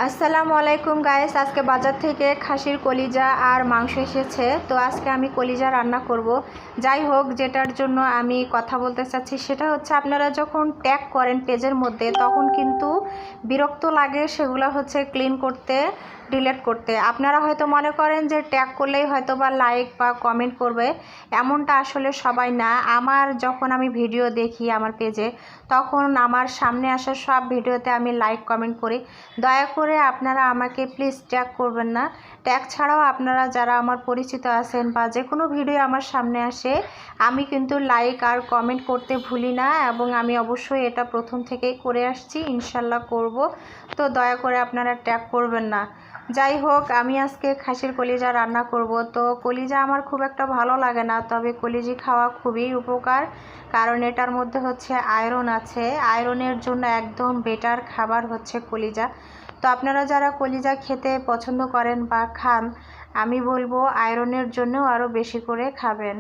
আসসালামু আলাইকুম গাইস, আজকে বাজার থেকে খাসির কলিজা আর মাংস এসেছে। তো আজকে আমি কলিজা রান্না করব। যাই হোক, যেটার জন্য আমি কথা বলতে চাচ্ছি সেটা হচ্ছে, আপনারা যখন ট্যাগ করেন পেজের মধ্যে তখন কিন্তু বিরক্ত লাগে সেগুলো হচ্ছে ক্লিন করতে, ডিলিট করতে। আপনারা হয়তো মনে করেন যে ট্যাগ করলেই হয়তো বা লাইক বা কমেন্ট করবে, এমনটা আসলে সবাই না। যখন আমি ভিডিও দেখি আমার পেজে, তখন আমার সামনে আসা সব ভিডিওতে আমি লাইক কমেন্ট করি। দয়া করে আপনারা আমাকে প্লিজ ট্যাগ করবেন না। ট্যাগ ছাড়াও আপনারা যারা আমার পরিচিত আছেন বা যে কোনো ভিডিও আমার সামনে আসে, আমি কিন্তু লাইক আর কমেন্ট করতে ভুলি না, এবং আমি অবশ্যই এটা প্রথম থেকেই করে আসছি, ইনশাল্লাহ করব। তো দয়া করে আপনারা ট্যাগ করবেন না। যাই হোক, আমি আজকে খাসির কলিজা রান্না করব। তো কলিজা আমার খুব একটা ভালো লাগে না, তবে কলিজি খাওয়া খুবই উপকার, কারণ এটার মধ্যে হচ্ছে আয়রন আছে। আয়রনের জন্য একদম বেটার খাবার হচ্ছে কলিজা। তো আপনারা যারা কলিজা খেতে পছন্দ করেন বা খান, আমি বলবো আয়রনের জন্যও আরও বেশি করে খাবেন।